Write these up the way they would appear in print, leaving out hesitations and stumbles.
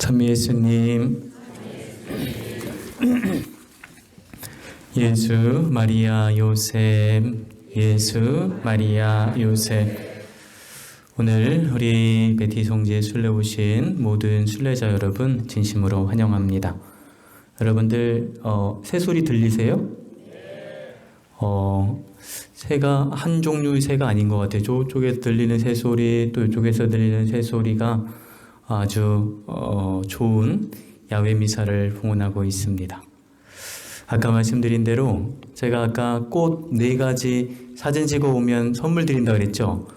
참 예수님, 예수, 마리아, 요셉, 예수, 마리아, 요셉. 오늘 우리 베티 성지에 순례 오신 모든 순례자 여러분 진심으로 환영합니다. 여러분들 새소리 들리세요? 새가 한 종류의 새가 아닌 것 같아요. 저쪽에서 들리는 새소리, 또 이쪽에서 들리는 새소리가 아주 좋은 야외 미사를 봉헌하고 있습니다. 아까 말씀드린 대로 제가 아까 꽃 4가지 사진 찍어 오면 선물 드린다 그랬죠?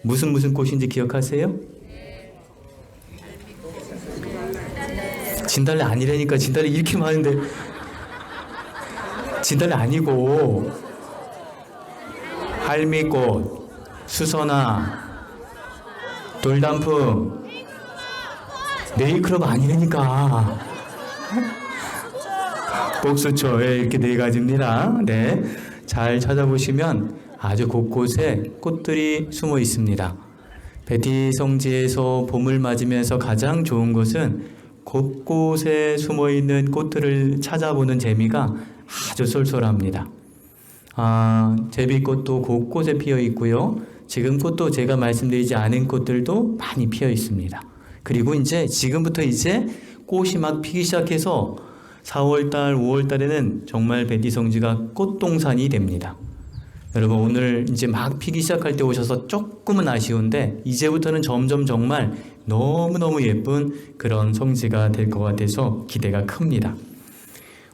무슨 꽃인지 기억하세요? 진달래 아니라니까. 진달래 이렇게 많은데 진달래 아니고 할미꽃, 수선화, 돌단풍, 네이클럽 아니라니까. 복수초, 이렇게 4가지입니다. 네, 잘 찾아보시면 아주 곳곳에 꽃들이 숨어 있습니다. 베티 성지에서 봄을 맞으면서 가장 좋은 것은 곳곳에 숨어 있는 꽃들을 찾아보는 재미가 아주 쏠쏠합니다. 제비꽃도 곳곳에 피어 있고요. 지금 꽃도 제가 말씀드리지 않은 꽃들도 많이 피어 있습니다. 그리고 지금부터 꽃이 막 피기 시작해서 4월달, 5월달에는 정말 베티 성지가 꽃동산이 됩니다. 여러분, 오늘 막 피기 시작할 때 오셔서 조금은 아쉬운데 이제부터는 점점 정말 너무너무 예쁜 그런 성지가 될 것 같아서 기대가 큽니다.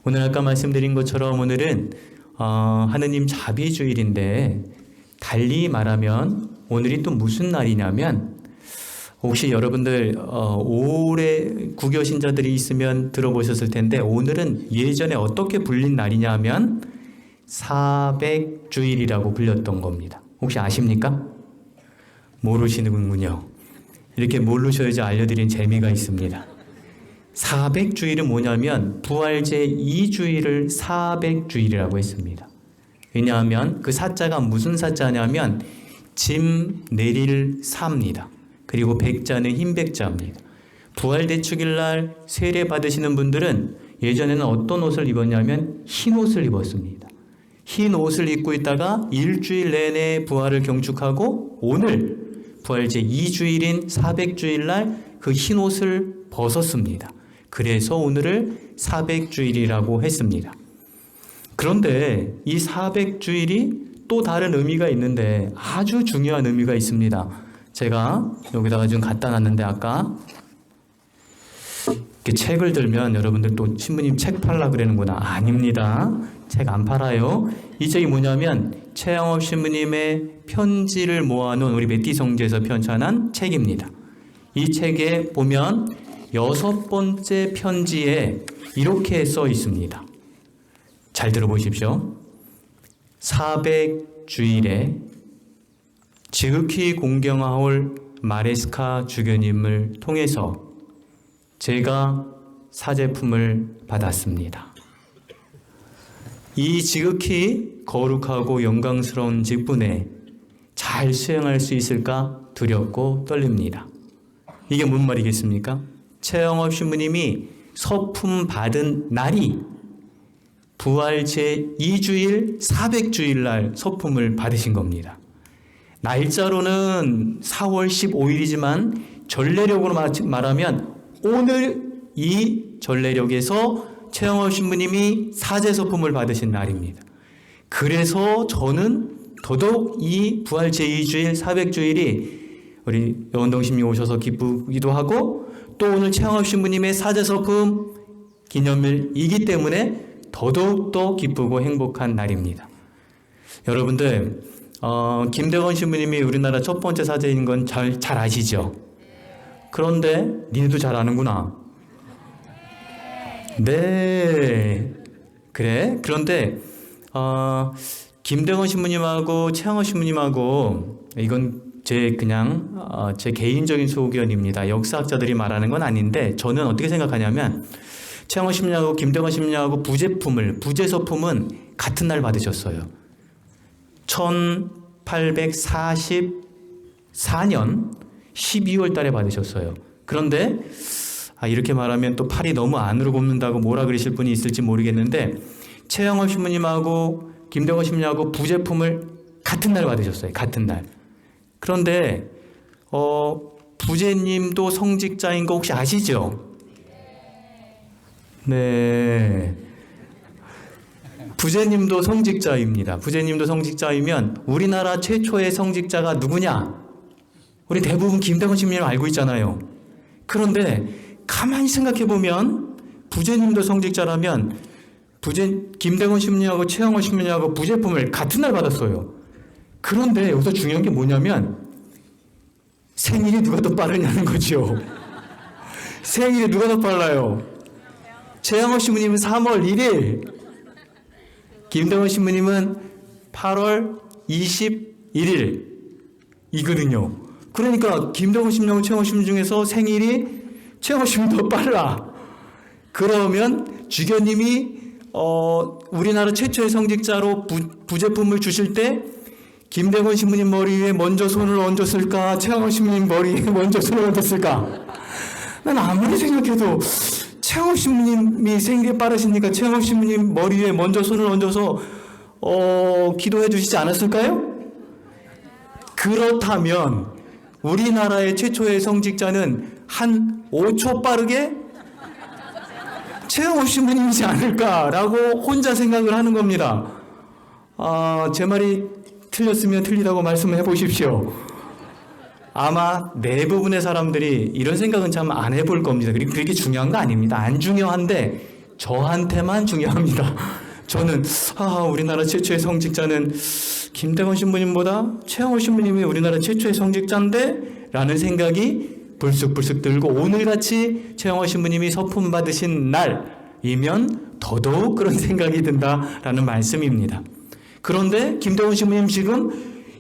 오늘 아까 말씀드린 것처럼 오늘은 하느님 자비주일인데, 달리 말하면 오늘이 또 무슨 날이냐면, 혹시 여러분들 올해 구교신자들이 있으면 들어보셨을 텐데, 오늘은 예전에 어떻게 불린 날이냐면 사백주일이라고 불렸던 겁니다. 혹시 아십니까? 모르시는군요. 이렇게 모르셔야지 알려드린 재미가 있습니다. 사백주일은 뭐냐면 부활제 2주일을 사백주일이라고 했습니다. 왜냐하면 그 사자가 무슨 사자냐면 짐 내릴 사입니다. 그리고 백자는 흰 백자입니다. 부활대축일날 세례 받으시는 분들은 예전에는 어떤 옷을 입었냐면 흰 옷을 입었습니다. 흰 옷을 입고 있다가 일주일 내내 부활을 경축하고 오늘 부활제 2주일인 사백주일날 그 흰 옷을 벗었습니다. 그래서 오늘을 사백주일이라고 했습니다. 그런데 이 사백주일이 또 다른 의미가 있는데 아주 중요한 의미가 있습니다. 제가 여기다가 좀 갖다 놨는데, 아까 이렇게 책을 들면 여러분들 또 신부님 책 팔라 그러는구나. 아닙니다. 책 안 팔아요. 이 책이 뭐냐면 최영업 신부님의 편지를 모아놓은 우리 베티 성지에서 편찬한 책입니다. 이 책에 보면 6번째 편지에 이렇게 써 있습니다. 잘 들어보십시오. 400주일에 지극히 공경하올 마레스카 주교님을 통해서 제가 사제품을 받았습니다. 이 지극히 거룩하고 영광스러운 직분에 잘 수행할 수 있을까 두렵고 떨립니다. 이게 뭔 말이겠습니까? 최영업 신부님이 서품 받은 날이 부활제 2주일 400주일 날 서품을 받으신 겁니다. 날짜로는 4월 15일이지만 전례력으로 말하면 오늘 이 전례력에서 최영업 신부님이 사제서품을 받으신 날입니다. 그래서 저는 더더욱 이 부활제 2주일 400주일이 우리 여원동 신부님 오셔서 기쁘기도 하고, 또 오늘 최영업 신부님의 사제서품 기념일이기 때문에 더더욱 더 기쁘고 행복한 날입니다. 여러분들, 김대건 신부님이 우리나라 첫 번째 사제인 건 잘 아시죠? 그런데 니네도 잘 아는구나. 네, 그래. 그런데 김대건 신부님하고 최영업 신부님하고, 이건 제 개인적인 소견입니다. 역사학자들이 말하는 건 아닌데, 저는 어떻게 생각하냐면 최영업 신부님하고 김대건 신부님하고 부제서품은 같은 날 받으셨어요. 1844년 12월 달에 받으셨어요. 그런데 이렇게 말하면 또 팔이 너무 안으로 굽는다고 뭐라 그러실 분이 있을지 모르겠는데 최영업 신부님하고 김대건 신부님하고 부제품을 같은 날 받으셨어요. 같은 날. 그런데 부제님도 성직자인 거 혹시 아시죠? 네. 부제님도 성직자입니다. 부제님도 성직자이면 우리나라 최초의 성직자가 누구냐? 우리 대부분 김대건 신부님 알고 있잖아요. 그런데 가만히 생각해 보면 부제님도 성직자라면 김대건 신부님하고 최영원 신부님하고 부제품을 같은 날 받았어요. 그런데 여기서 중요한 게 뭐냐면 생일이 누가 더 빠르냐는 거죠. 생일이 누가 더 빨라요? 최영원 신부님은 3월 1일, 김대건 신부님은 8월 21일 이거든요. 그러니까 김대건 신부님하고 최영원 신부님 중에서 생일이 최영원 신부님 더 빨라. 그러면 주교님이 우리나라 최초의 성직자로 부제품을 주실 때 김대건 신부님 머리 위에 먼저 손을 얹었을까? 최영원 신부님 머리 위에 먼저 손을 얹었을까? 난 아무리 생각해도 최영원 신부님이 생일이 빠르시니까 최영원 신부님 머리 위에 먼저 손을 얹어서 기도해 주시지 않았을까요? 그렇다면 우리나라의 최초의 성직자는 한 5초 빠르게 최영원 신부님이지 않을까라고 혼자 생각을 하는 겁니다. 제 말이 틀렸으면 틀리다고 말씀해 보십시오. 아마 대부분의 사람들이 이런 생각은 참 안 해볼 겁니다. 그리고 그게 중요한 거 아닙니다. 안 중요한데 저한테만 중요합니다. 저는 우리나라 최초의 성직자는 김대건 신부님보다 최영원 신부님이 우리나라 최초의 성직자인데 라는 생각이 불쑥불쑥 들고 오늘같이 최영원 신부님이 서품 받으신 날이면 더더욱 그런 생각이 든다라는 말씀입니다. 그런데 김대건 신부님 지금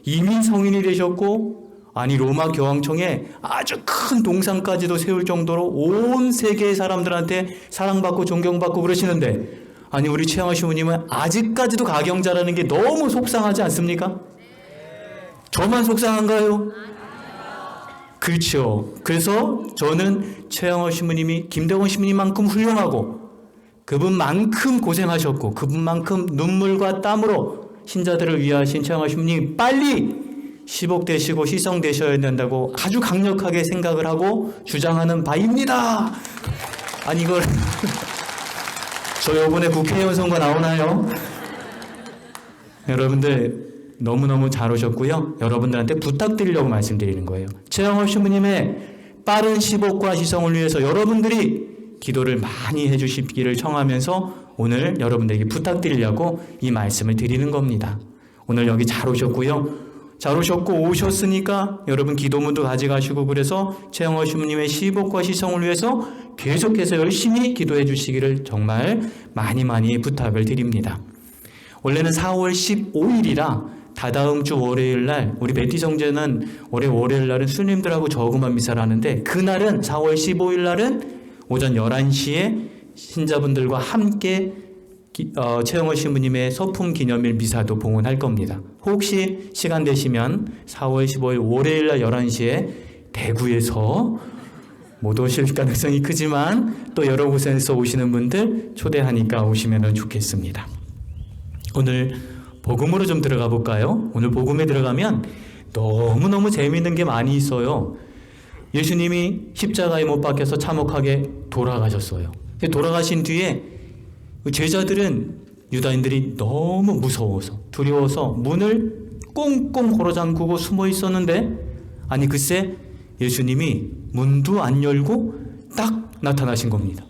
이미 성인이 되셨고 로마 교황청에 아주 큰 동상까지도 세울 정도로 온 세계의 사람들한테 사랑받고 존경받고 그러시는데 우리 최영원 신부님은 아직까지도 가경자라는 게 너무 속상하지 않습니까? 저만 속상한가요? 그렇죠. 그래서 저는 최영원 신부님이 김대건 신부님만큼 훌륭하고 그분만큼 고생하셨고 그분만큼 눈물과 땀으로 신자들을 위하신 최영원 신부님이 빨리 시복되시고 희성되셔야 된다고 아주 강력하게 생각을 하고 주장하는 바입니다. 이걸 저 이번에 국회의원 선거 나오나요? 여러분들 너무너무 잘 오셨고요. 여러분들한테 부탁드리려고 말씀드리는 거예요. 최영원 신부님의 빠른 시복과 희성을 위해서 여러분들이 기도를 많이 해주시기를 청하면서 오늘 여러분들에게 부탁드리려고 이 말씀을 드리는 겁니다. 오늘 여기 잘 오셨고요. 잘 오셨고 오셨으니까 여러분 기도문도 가져가시고 그래서 최영원 신부님의 시복과 희성을 위해서 계속해서 열심히 기도해 주시기를 정말 많이 부탁을 드립니다. 원래는 4월 15일이라 다다음 주 월요일 날 우리 베티 성제는 올해 월요일 날은 수님들하고 저금한 미사를 하는데 그날은 4월 15일 날은 오전 11시에 신자분들과 함께 최영원 신부님의 서품 기념일 미사도 봉헌할 겁니다. 혹시 시간 되시면 4월 15일 월요일 날 11시에 대구에서 못 오실 가능성이 크지만 또 여러 곳에서 오시는 분들 초대하니까 오시면 좋겠습니다. 오늘 복음으로 좀 들어가 볼까요? 오늘 복음에 들어가면 너무너무 재미있는 게 많이 있어요. 예수님이 십자가에 못 박혀서 참혹하게 돌아가셨어요. 돌아가신 뒤에 제자들은 유다인들이 너무 무서워서 두려워서 문을 꽁꽁 걸어 잠그고 숨어 있었는데 글쎄 예수님이 문도 안 열고 딱 나타나신 겁니다.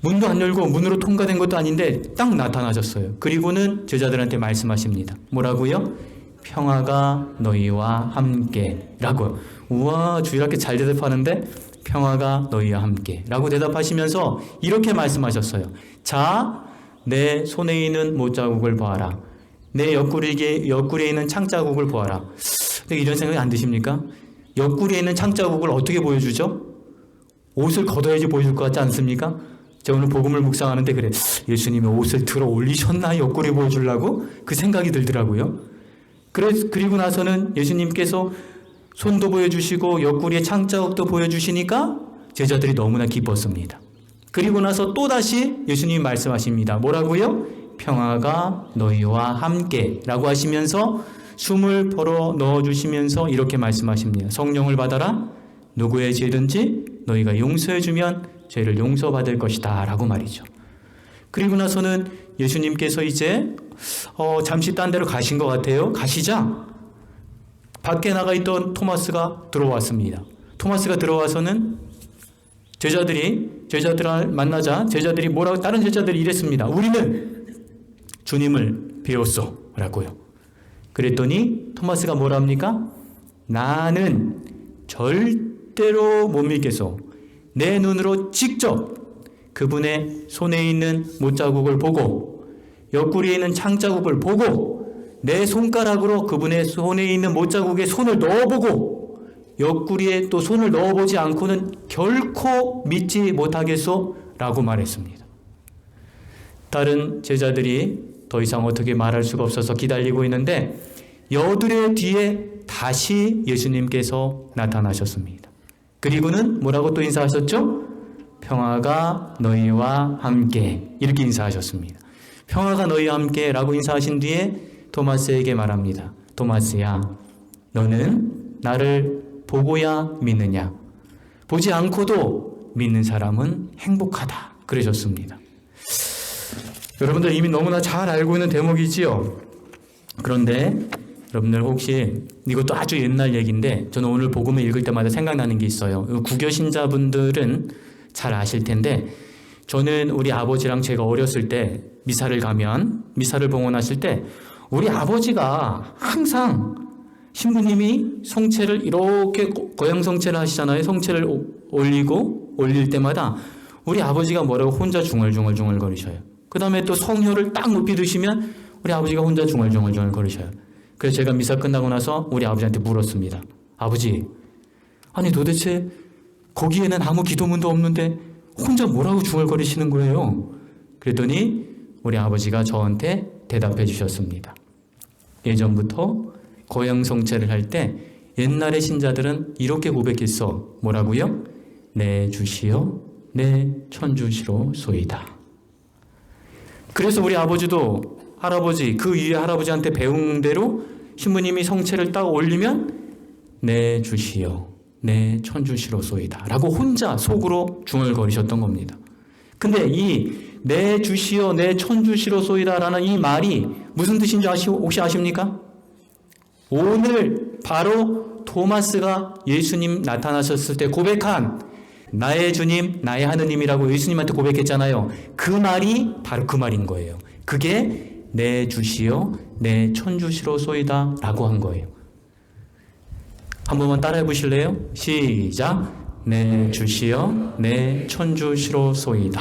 문도 안 열고 문으로 통과된 것도 아닌데 딱 나타나셨어요. 그리고는 제자들한테 말씀하십니다. 뭐라고요? 평화가 너희와 함께 라고요. 우와, 주일학교 잘 대답하는데 평화가 너희와 함께 라고 대답하시면서 이렇게 말씀하셨어요. 자, 내 손에 있는 못자국을 보아라. 내 옆구리에 있는 창자국을 보아라. 이런 생각이 안 드십니까? 옆구리에 있는 창자국을 어떻게 보여주죠? 옷을 걷어야지 보여줄 것 같지 않습니까? 제가 오늘 복음을 묵상하는데 그래, 예수님이 옷을 들어 올리셨나 옆구리 보여주려고? 그 생각이 들더라고요. 그리고 나서는 예수님께서 손도 보여주시고 옆구리에 창자국도 보여주시니까 제자들이 너무나 기뻤습니다. 그리고 나서 또다시 예수님이 말씀하십니다. 뭐라고요? 평화가 너희와 함께 라고 하시면서 숨을 벌어 넣어주시면서 이렇게 말씀하십니다. 성령을 받아라. 누구의 죄든지 너희가 용서해주면 죄를 용서받을 것이다 라고 말이죠. 그리고 나서는 예수님께서 이제 잠시 딴 데로 가신 것 같아요. 가시자 밖에 나가 있던 토마스가 들어왔습니다. 토마스가 들어와서는 제자들을 만나자 제자들이 다른 제자들이 이랬습니다. 우리는 주님을 배웠어 라고요. 그랬더니 토마스가 뭐라 합니까? 나는 절대로 못 믿겠어. 내 눈으로 직접 그분의 손에 있는 못자국을 보고 옆구리에 있는 창자국을 보고 내 손가락으로 그분의 손에 있는 못자국에 손을 넣어보고 옆구리에 또 손을 넣어보지 않고는 결코 믿지 못하겠소 라고 말했습니다. 다른 제자들이 더 이상 어떻게 말할 수가 없어서 기다리고 있는데 여드레 뒤에 다시 예수님께서 나타나셨습니다. 그리고는 뭐라고 또 인사하셨죠? 평화가 너희와 함께 이렇게 인사하셨습니다. 평화가 너희와 함께 라고 인사하신 뒤에 토마스에게 말합니다. 토마스야, 너는 나를 보고야 믿느냐? 보지 않고도 믿는 사람은 행복하다. 그러셨습니다. 여러분들 이미 너무나 잘 알고 있는 대목이지요. 그런데 여러분들 혹시 이것도 아주 옛날 얘기인데 저는 오늘 복음을 읽을 때마다 생각나는 게 있어요. 구교신자분들은 잘 아실 텐데 저는 우리 아버지랑 제가 어렸을 때 미사를 봉헌하실 때 우리 아버지가 항상 신부님이 성체를 이렇게 고향 성체를 하시잖아요. 성체를 올릴 때마다 우리 아버지가 뭐라고 혼자 중얼중얼 거리셔요. 그 다음에 또 성효를 딱 높이 드시면 우리 아버지가 혼자 중얼중얼 거리셔요. 그래서 제가 미사 끝나고 나서 우리 아버지한테 물었습니다. 아버지, 아니 도대체 거기에는 아무 기도문도 없는데 혼자 뭐라고 중얼거리시는 거예요? 그랬더니 우리 아버지가 저한테 대답해 주셨습니다. 예전부터 고향 성체를 할 때 옛날의 신자들은 이렇게 고백했어. 뭐라고요? 내 주시여 내 천주시로 소이다. 그래서 우리 아버지도 그 위에 할아버지한테 배운 대로 신부님이 성체를 딱 올리면 내 주시여 내 천주시로 소이다 라고 혼자 속으로 중얼거리셨던 겁니다. 근데 이 내 주시여 내 천주시로 소이다 라는 이 말이 무슨 뜻인지 혹시 아십니까? 오늘 바로 토마스가 예수님 나타나셨을 때 고백한 나의 주님 나의 하느님이라고 예수님한테 고백했잖아요. 그 말이 바로 그 말인 거예요. 그게 내 주시여 내 천주시로 소이다 라고 한 거예요. 한 번만 따라해 보실래요? 시작. 내 주시여 내 천주시로 소이다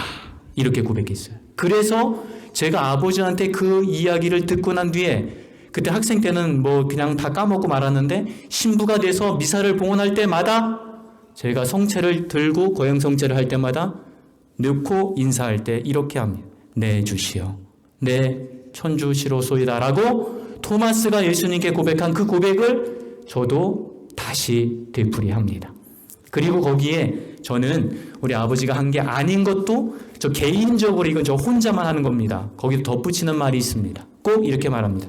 이렇게 고백했어요. 그래서 제가 아버지한테 그 이야기를 듣고 난 뒤에 그때 학생 때는 뭐 그냥 다 까먹고 말았는데 신부가 돼서 미사를 봉헌할 때마다 제가 성체를 들고 고향 성체를 할 때마다 넣고 인사할 때 이렇게 합니다. 내 주시여 내 천주시로 소이다 라고 토마스가 예수님께 고백한 그 고백을 저도 다시 되풀이합니다. 그리고 거기에 저는 우리 아버지가 한 게 아닌 것도 저 개인적으로 이건 저 혼자만 하는 겁니다. 거기에 덧붙이는 말이 있습니다. 꼭 이렇게 말합니다.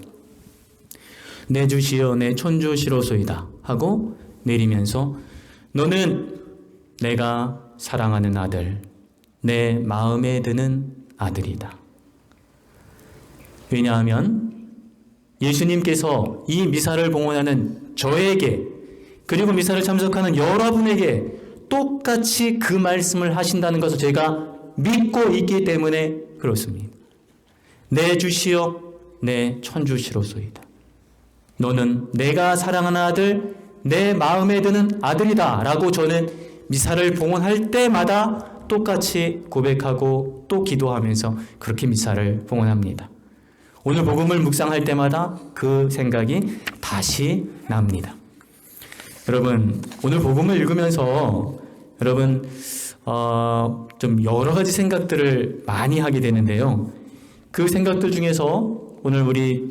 내 주시여 내 천주시로소이다 하고 내리면서 너는 내가 사랑하는 아들, 내 마음에 드는 아들이다. 왜냐하면 예수님께서 이 미사를 봉헌하는 저에게 그리고 미사를 참석하는 여러분에게 똑같이 그 말씀을 하신다는 것을 제가 믿고 있기 때문에 그렇습니다. 내 주시여 내 천주시로소이다. 너는 내가 사랑하는 아들, 내 마음에 드는 아들이다 라고 저는 미사를 봉헌할 때마다 똑같이 고백하고 또 기도하면서 그렇게 미사를 봉헌합니다. 오늘 복음을 묵상할 때마다 그 생각이 다시 납니다. 여러분, 오늘 복음을 읽으면서 여러분 좀 여러 가지 생각들을 많이 하게 되는데요. 그 생각들 중에서 오늘 우리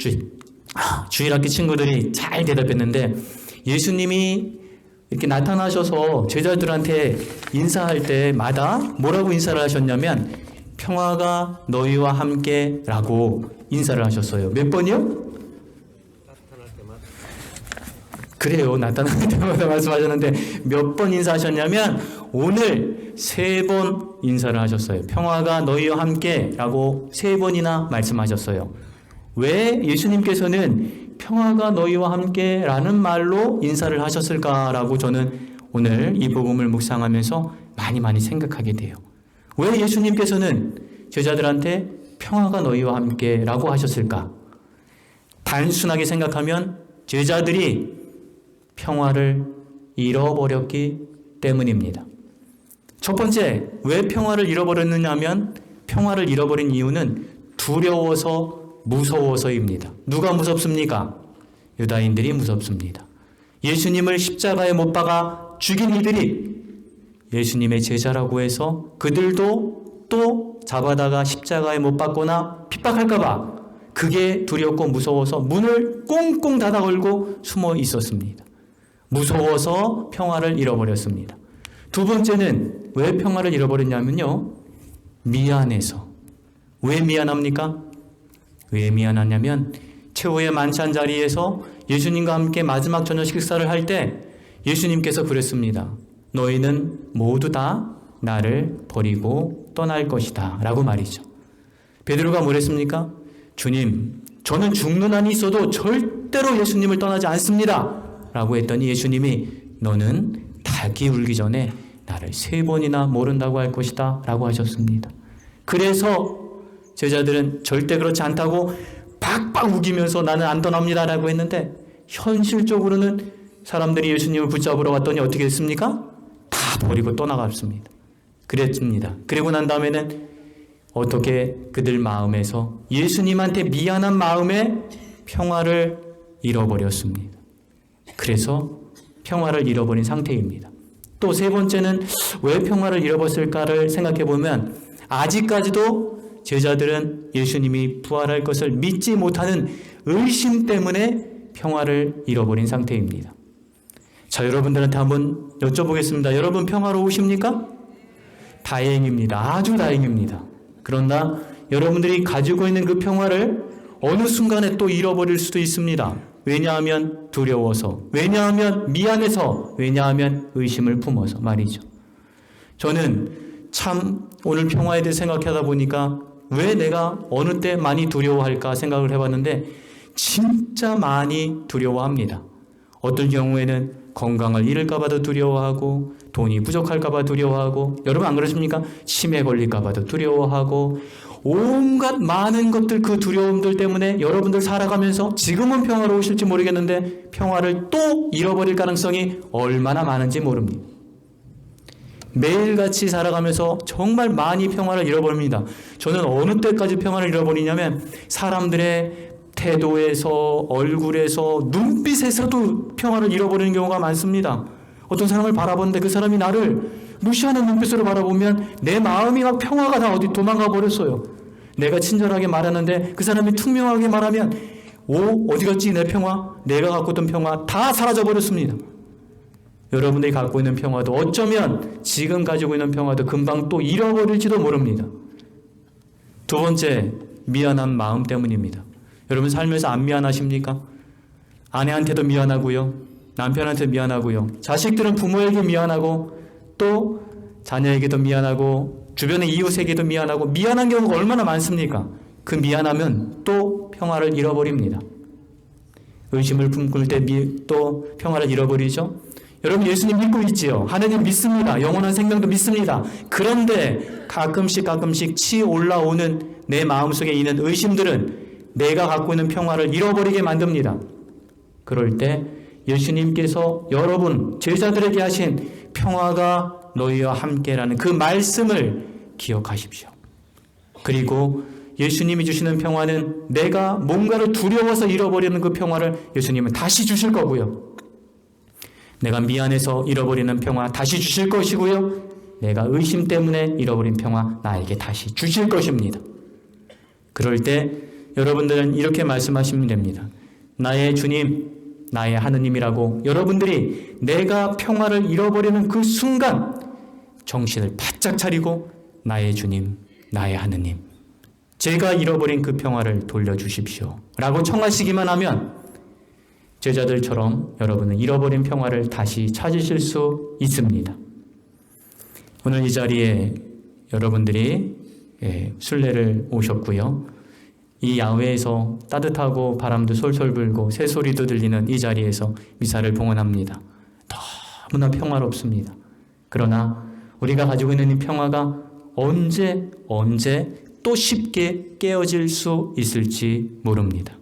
주일학교 친구들이 잘 대답했는데 예수님이 이렇게 나타나셔서 제자들한테 인사할 때마다 뭐라고 인사를 하셨냐면 평화가 너희와 함께 라고 인사를 하셨어요. 몇 번이요? 그래요. 나타날 때마다 말씀하셨는데 몇 번 인사하셨냐면 오늘 3번 인사를 하셨어요. 평화가 너희와 함께 라고 3번이나 말씀하셨어요. 왜 예수님께서는 평화가 너희와 함께 라는 말로 인사를 하셨을까라고 저는 오늘 이 복음을 묵상하면서 많이 생각하게 돼요. 왜 예수님께서는 제자들한테 평화가 너희와 함께 라고 하셨을까? 단순하게 생각하면 제자들이 평화를 잃어버렸기 때문입니다. 첫 번째, 왜 평화를 잃어버렸느냐 하면 평화를 잃어버린 이유는 두려워서 무서워서입니다. 누가 무섭습니까? 유다인들이 무섭습니다. 예수님을 십자가에 못 박아 죽인 이들이 예수님의 제자라고 해서 그들도 또 잡아다가 십자가에 못 박거나 핍박할까봐 그게 두렵고 무서워서 문을 꽁꽁 닫아 걸고 숨어 있었습니다. 무서워서 평화를 잃어버렸습니다. 두 번째는 왜 평화를 잃어버렸냐면요. 미안해서. 왜 미안합니까? 왜 미안하냐면 최후의 만찬 자리에서 예수님과 함께 마지막 저녁 식사를 할 때 예수님께서 그랬습니다. 너희는 모두 다 나를 버리고 떠날 것이다 라고 말이죠. 베드로가 뭐랬습니까? 주님, 저는 죽는 한이 있어도 절대로 예수님을 떠나지 않습니다 라고 했더니 예수님이 너는 닭이 울기 전에 나를 3번이나 모른다고 할 것이다 라고 하셨습니다. 그래서 제자들은 절대 그렇지 않다고 박박 우기면서 나는 안 떠납니다 라고 했는데 현실적으로는 사람들이 예수님을 붙잡으러 왔더니 어떻게 했습니까? 다 버리고 떠나갔습니다. 그랬습니다. 그리고 난 다음에는 어떻게 그들 마음에서 예수님한테 미안한 마음에 평화를 잃어버렸습니다. 그래서 평화를 잃어버린 상태입니다. 또 세 번째는 왜 평화를 잃어버렸을까를 생각해 보면 아직까지도 제자들은 예수님이 부활할 것을 믿지 못하는 의심 때문에 평화를 잃어버린 상태입니다. 자, 여러분들한테 한번 여쭤보겠습니다. 여러분 평화로우십니까? 다행입니다. 아주 다행입니다. 그러나 여러분들이 가지고 있는 그 평화를 어느 순간에 또 잃어버릴 수도 있습니다. 왜냐하면 두려워서, 왜냐하면 미안해서, 왜냐하면 의심을 품어서 말이죠. 저는 참 오늘 평화에 대해 생각하다 보니까 왜 내가 어느 때 많이 두려워할까 생각을 해봤는데 진짜 많이 두려워합니다. 어떤 경우에는 건강을 잃을까 봐도 두려워하고 돈이 부족할까 봐 두려워하고 여러분 안 그러십니까? 치매 걸릴까 봐도 두려워하고 온갖 많은 것들 그 두려움들 때문에 여러분들 살아가면서 지금은 평화로우실지 모르겠는데 평화를 또 잃어버릴 가능성이 얼마나 많은지 모릅니다. 매일같이 살아가면서 정말 많이 평화를 잃어버립니다. 저는 어느 때까지 평화를 잃어버리냐면 사람들의 태도에서 얼굴에서 눈빛에서도 평화를 잃어버리는 경우가 많습니다. 어떤 사람을 바라보는데 그 사람이 나를 무시하는 눈빛으로 바라보면 내 마음이 막 평화가 다 어디 도망가 버렸어요. 내가 친절하게 말하는데 그 사람이 퉁명하게 말하면 어디 갔지 내 평화? 내가 갖고 있던 평화 다 사라져 버렸습니다. 여러분들이 갖고 있는 평화도 어쩌면 지금 가지고 있는 평화도 금방 또 잃어버릴지도 모릅니다. 두 번째, 미안한 마음 때문입니다. 여러분 살면서 안 미안하십니까? 아내한테도 미안하고요. 남편한테 미안하고요. 자식들은 부모에게 미안하고 또 자녀에게도 미안하고 주변의 이웃에게도 미안하고 미안한 경우가 얼마나 많습니까? 그 미안하면 또 평화를 잃어버립니다. 의심을 품을 때 또 평화를 잃어버리죠. 여러분 예수님 믿고 있지요? 하느님 믿습니다. 영원한 생명도 믿습니다. 그런데 가끔씩 치 올라오는 내 마음속에 있는 의심들은 내가 갖고 있는 평화를 잃어버리게 만듭니다. 그럴 때 예수님께서 여러분 제자들에게 하신 평화가 너희와 함께라는 그 말씀을 기억하십시오. 그리고 예수님이 주시는 평화는 내가 뭔가를 두려워서 잃어버리는 그 평화를 예수님은 다시 주실 거고요. 내가 미안해서 잃어버리는 평화 다시 주실 것이고요. 내가 의심 때문에 잃어버린 평화 나에게 다시 주실 것입니다. 그럴 때 여러분들은 이렇게 말씀하시면 됩니다. 나의 주님, 나의 하느님이라고 여러분들이 내가 평화를 잃어버리는 그 순간 정신을 바짝 차리고 나의 주님, 나의 하느님, 제가 잃어버린 그 평화를 돌려주십시오 라고 청하시기만 하면 제자들처럼 여러분은 잃어버린 평화를 다시 찾으실 수 있습니다. 오늘 이 자리에 여러분들이 순례를 오셨고요. 이 야외에서 따뜻하고 바람도 솔솔 불고 새소리도 들리는 이 자리에서 미사를 봉헌합니다. 너무나 평화롭습니다. 그러나 우리가 가지고 있는 이 평화가 언제 또 쉽게 깨어질 수 있을지 모릅니다.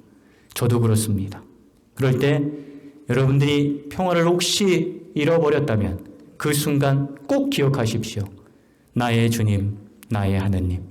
저도 그렇습니다. 그럴 때 여러분들이 평화를 혹시 잃어버렸다면 그 순간 꼭 기억하십시오. 나의 주님, 나의 하느님.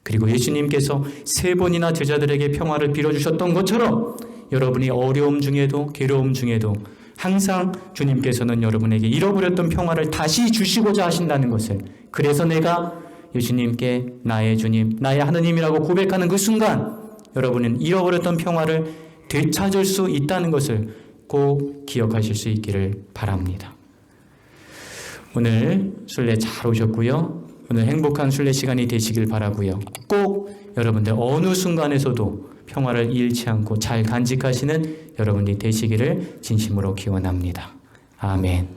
그리고 예수님께서 3번이나 제자들에게 평화를 빌어주셨던 것처럼 여러분이 어려움 중에도 괴로움 중에도 항상 주님께서는 여러분에게 잃어버렸던 평화를 다시 주시고자 하신다는 것을, 그래서 내가 예수님께 나의 주님, 나의 하느님이라고 고백하는 그 순간 여러분은 잃어버렸던 평화를 되찾을 수 있다는 것을 꼭 기억하실 수 있기를 바랍니다. 오늘 순례 잘 오셨고요. 오늘 행복한 순례 시간이 되시길 바라고요. 꼭 여러분들 어느 순간에서도 평화를 잃지 않고 잘 간직하시는 여러분이 되시기를 진심으로 기원합니다. 아멘.